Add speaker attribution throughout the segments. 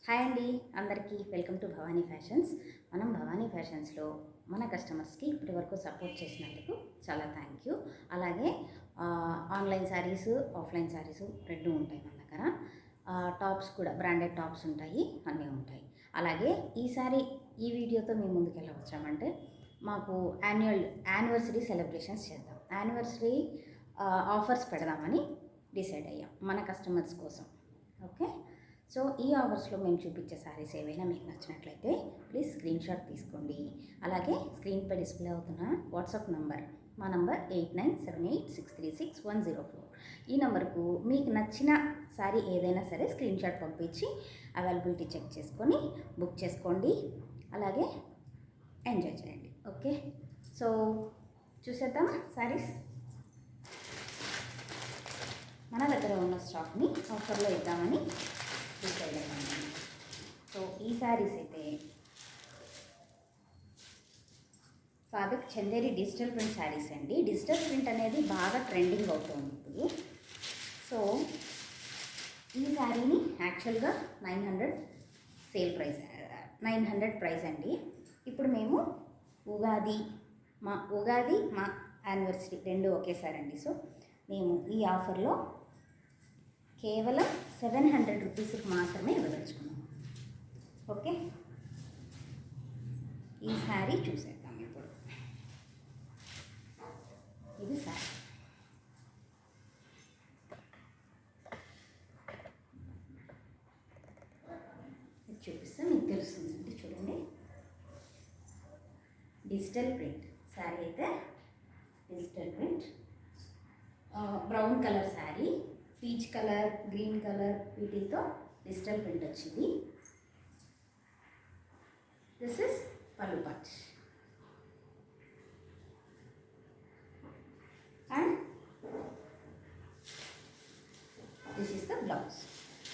Speaker 1: Hi అండి, అందరికీ welcome to Bhavani fashions. మనం భవానీ ఫ్యాషన్స్లో మన కస్టమర్స్కి ఇప్పటివరకు సపోర్ట్ చేసినందుకు చాలా థ్యాంక్ యూ. అలాగే ఆన్లైన్ శారీస్, ఆఫ్లైన్ శారీస్ రెండు ఉంటాయి మన దగ్గర. టాప్స్ కూడా బ్రాండెడ్ టాప్స్ ఉంటాయి, అన్నీ ఉంటాయి. అలాగే ఈసారి ఈ వీడియోతో మేము ముందుకు ఎలా వచ్చామంటే, మాకు యానివర్సరీ సెలబ్రేషన్స్ చేద్దాం, యానివర్సరీ ఆఫర్స్ పెడదామని డిసైడ్ అయ్యాం మన కస్టమర్స్ కోసం. ఓకే, సో ఈ అవర్స్లో మేము చూపించే శారీస్ ఏవైనా మీకు నచ్చినట్లయితే ప్లీజ్ స్క్రీన్ షాట్ తీసుకోండి. అలాగే స్క్రీన్పై డిస్ప్లే అవుతున్న వాట్సాప్ నంబర్, మా నంబర్ 8978636104. ఈ నెంబర్కు మీకు నచ్చిన శారీ ఏదైనా సరే స్క్రీన్ షాట్ పంపించి అవైలబిలిటీ చెక్ చేసుకొని బుక్ చేసుకోండి. అలాగే ఎంజాయ్ చేయండి. ఓకే, సో చూసేద్దాం శారీస్. మన దగ్గర ఉన్న స్టాక్ని ఆఫర్లో ఇద్దామని డిసైడ్ అయ్యాను. సో ఈ శారీస్ అయితే fabric Chanderi digital print saris అండి. డిజిటల్ ప్రింట్ అనేది బాగా ట్రెండింగ్ అవుతుంది ఇప్పుడు. సో ఈ శారీని యాక్చువల్గా 900 సేల్ ప్రైస్, 900 ప్రైస్ అండి. ఇప్పుడు మేము ఉగాది మా యానివర్సరీ రెండు ఒకేసారి అండి. సో మేము ఈ ఆఫర్లో కేవలం 700 రూపీస్కి మాత్రమే ఇవ్వదలుచుకున్నాం. ఓకే, ఈ శారీ చూసేద్దాం ఇప్పుడు. ఇది శారీ, ఇది చూపిస్తే మీకు తెలుస్తుందండి. చూడండి, డిజిటల్ ప్రింట్ శారీ అయితే digital print, brown colour sari, peach colour, green colour వీటితో డిజిటల్ ప్రింట్ వచ్చింది. దిస్ ఇస్ పల్లు part and this is the blouse.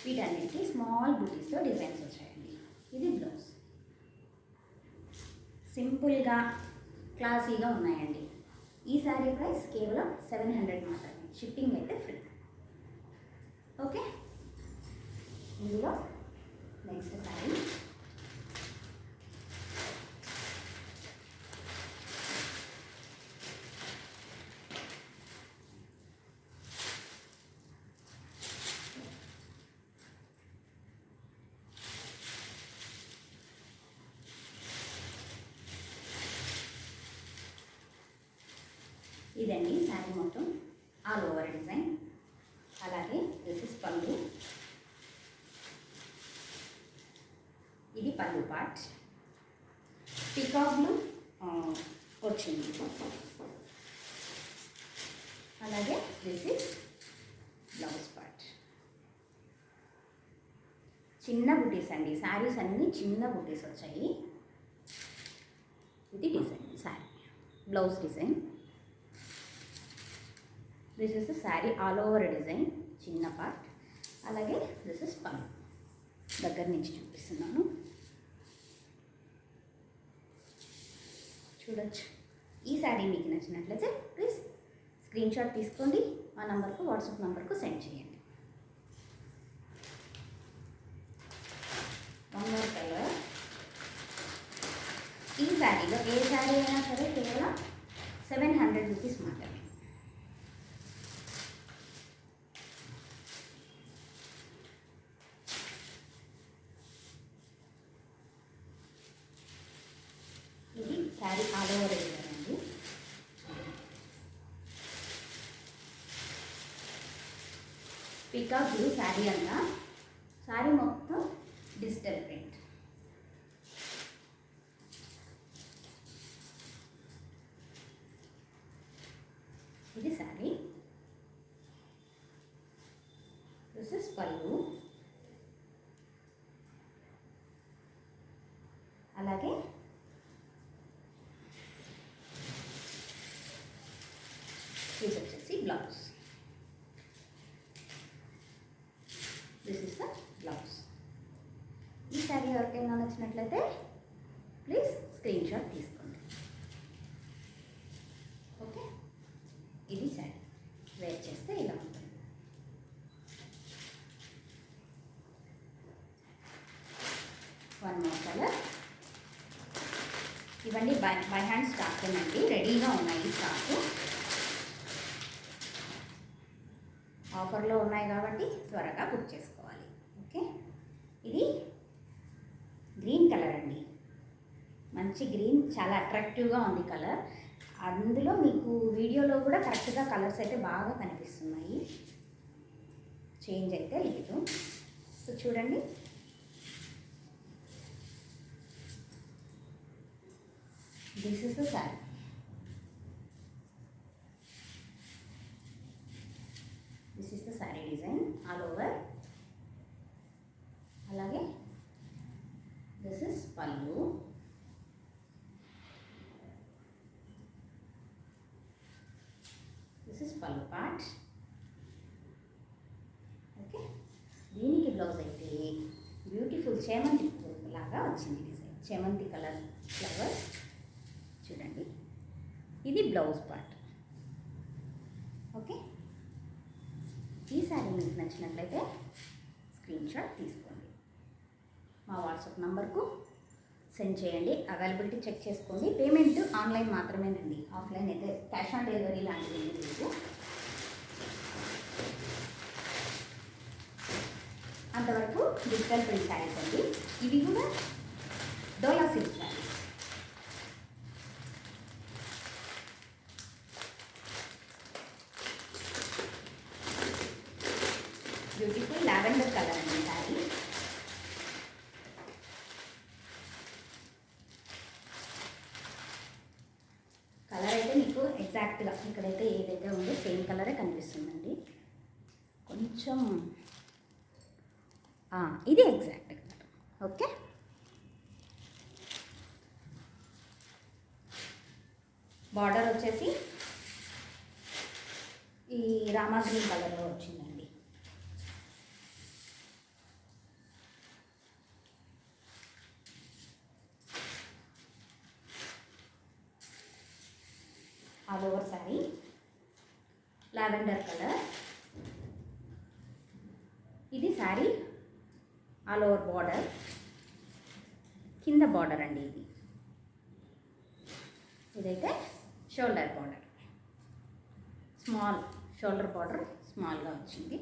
Speaker 1: వీటన్నిటికీ స్మాల్ బూటీస్తో డిజైన్స్ వచ్చాయండి. ఇది బ్లౌజ్. సింపుల్గా క్లాసీగా ఉన్నాయండి. ఈ శారీ ప్రైస్ కేవలం 700 మాత్రమే, షిప్పింగ్ అయితే ఫ్రీ. ఓకే, ఇందులో నెక్స్ట్ శారీ ఇదండి. శారీ మొత్తం ఆల్ ఓవర్ డిజైన్. అలాగే దిస్ ఇస్ పళ్ళు, ఇది పళ్ళు పార్ట్. పికాక్లు వచ్చింది. అలాగే దిస్ ఇస్ బ్లౌజ్ పార్ట్. చిన్న బుటీస్ అండి, శారీస్ అన్నీ చిన్న బుటీస్ వచ్చాయి. ఇది design sari, blouse design. This is sari all over design, చిన్న పార్ట్. అలాగే దిస్ ఇస్ పళ్ళు, దగ్గర నుంచి చూపిస్తున్నాను, చూడొచ్చు. ఈ శారీ మీకు నచ్చినట్లయితే ప్లీజ్ స్క్రీన్ షాట్ తీసుకోండి, మా నంబర్కు, వాట్సాప్ నంబర్కు సెండ్ చేయండి. One more colour. ఈ శారీలో ఏ శారీ అయినా సరే కేవలం 700 రూపీస్ మాత్రమే. ఇది శారీ ఆల్ ఓవర్ డిజైన్ అండి. పికాక్ బ్లూ శారీ అంతా, శారీ మొత్తం డిజిటల్ ప్రింట్. ఇది శారీ, దిస్ ఇస్ పళ్ళు. అలాగే ఇది వచ్చేసి blouse. This is the blouse. ఈ శారీ ఎవరికైనా నచ్చినట్లయితే ప్లీజ్ స్క్రీన్ షాట్ తీసుకోండి. ఓకే, ఇది శారీ వేర్ చేస్తే ఇలా ఉంటుంది. ఇవన్నీ బై హ్యాండ్ స్టాక్ అండి, రెడీగా ఉన్నాయి స్టాక్. ఆఫర్లో ఉన్నాయి కాబట్టి త్వరగా బుక్ చేసుకోవాలి. ఓకే, ఇది గ్రీన్ కలర్ అండి, మంచి గ్రీన్, చాలా అట్రాక్టివ్గా ఉంది కలర్. అందులో మీకు వీడియోలో కూడా కరెక్ట్గా కలర్స్ అయితే బాగా కనిపిస్తున్నాయి, చేంజ్ అయితే లేదు. సో చూడండి, this is the sari. This is the sari design all over. అలాగే దిస్ ఇస్ పల్లు. దిస్ ఇస్ పల్లు పార్ట్. ఓకే, దీనికి బ్లౌజ్ అయితే బ్యూటిఫుల్ చేమంతి లాగా వచ్చింది డిజైన్, చేమంతి కలర్ ఫ్లవర్. చూడండి, ఇది బ్లౌజ్ పార్ట్. ఓకే, ఈ శారీ మీకు నచ్చినట్లయితే స్క్రీన్ షాట్ తీసుకోండి, మా వాట్సాప్ నంబర్కు సెండ్ చేయండి. అవైలబిలిటీ చెక్ చేసుకోండి. పేమెంట్ ఆన్లైన్ మాత్రమేనండి, ఆఫ్లైన్ అయితే క్యాష్ ఆన్ డెలివరీ లాంటివి ఏమీ లేదు. అంతవరకు డిజిటల్ ప్రింట్ శారీస్ అండి. ఇవి కూడా Dola silk saris. Beautiful lavender colour అండి శారీ. కలర్ అయితే మీకు ఎగ్జాక్ట్గా ఇక్కడైతే ఏదైతే ఉందో సేమ్ కలరే కనిపిస్తుందండి. కొంచెం ఇది ఎగ్జాక్ట్ కలర్. ఓకే, బార్డర్ వచ్చేసి ఈ రామా గ్రీన్ కలర్లో వచ్చిందండి. All over sari lavender colour. ఇది శారీ ఆల్ ఓవర్ బార్డర్, కింద బార్డర్ అండి. ఇదైతే shoulder border, small shoulder border స్మాల్గా వచ్చింది,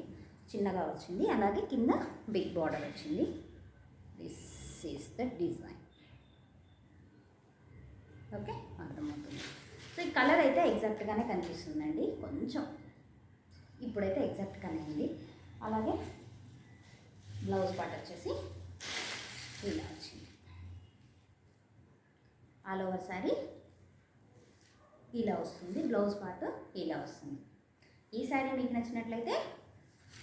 Speaker 1: చిన్నగా వచ్చింది. అలాగే కింద బిగ్ బార్డర్ వచ్చింది. This is the design. Okay, అర్థమవుతుంది. సో ఈ కలర్ అయితే ఎగ్జాక్ట్గానే కనిపిస్తుందండి, కొంచెం ఇప్పుడైతే ఎగ్జాక్ట్గానే ఉంది. అలాగే బ్లౌజ్ పార్ట్ వచ్చేసి ఇలా వచ్చింది. ఆల్ ఓవర్ శారీ ఇలా వస్తుంది, బ్లౌజ్ పార్ట్ ఇలా వస్తుంది. ఈ శారీ మీకు నచ్చినట్లయితే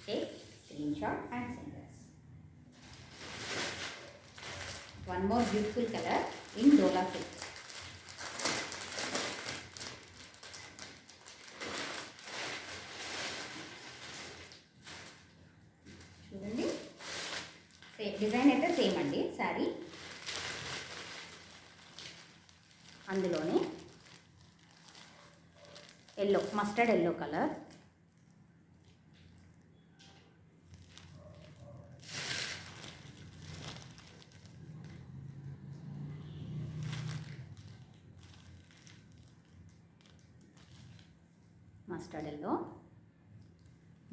Speaker 1: take screen shot and send us. One more beautiful colour in dola silk. చూడండి, సేమ్ డిజైన్ అయితే సేమ్ అండి శారీ. అందులోనే yellow, mustard yellow colour. Mustard yellow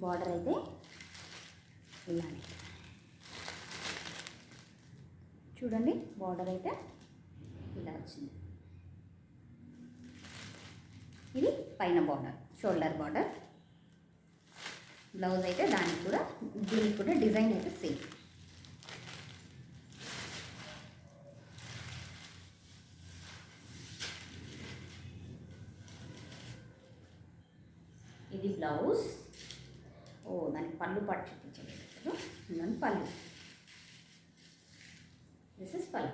Speaker 1: border అయితే ఇలానే చూడండి, బార్డర్ అయితే ఇలా వచ్చింది. ఇది పైన బార్డర్, షోల్డర్ బార్డర్. బ్లౌజ్ అయితే దానికి కూడా, దీనికి కూడా డిజైన్ అయితే సేమ్. ఇది బ్లౌజ్. దానికి పళ్ళు పాటు చూపించలేదు కదా, దాని పళ్ళు. దిస్ ఇస్ పళ్ళు.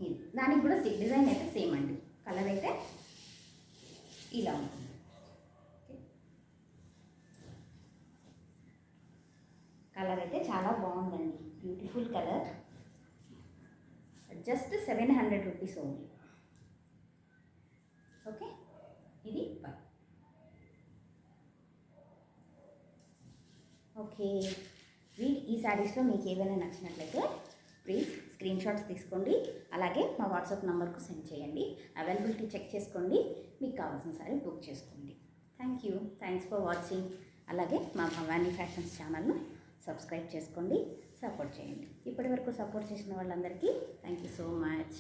Speaker 1: ఇది దానికి కూడా డిజైన్ అయితే సేమ్ అండి, కలర్ అయితే ఇలా ఉంటుంది. కలర్ అయితే చాలా బాగుందండి, beautiful colour. Just 700 rupees only. Okay, ఇది ఓకే, ఈ శారీస్లో మీకు ఏదైనా నచ్చినట్లయితే ప్లీజ్ స్క్రీన్ షాట్స్ తీసుకోండి, అలాగే మా వాట్సాప్ నెంబర్కు సెండ్ చేయండి. అవైలబిలిటీ చెక్ చేసుకోండి, మీకు కావాల్సిన సారీ బుక్ చేసుకోండి. Thanks for watching. అలాగే మా భవానీ ఫ్యాషన్స్ ఛానల్ను సబ్స్క్రైబ్ చేసుకోండి, సపోర్ట్ చేయండి. ఇప్పటి వరకు సపోర్ట్ చేసిన వాళ్ళందరికీ థ్యాంక్ యూ సో మచ్.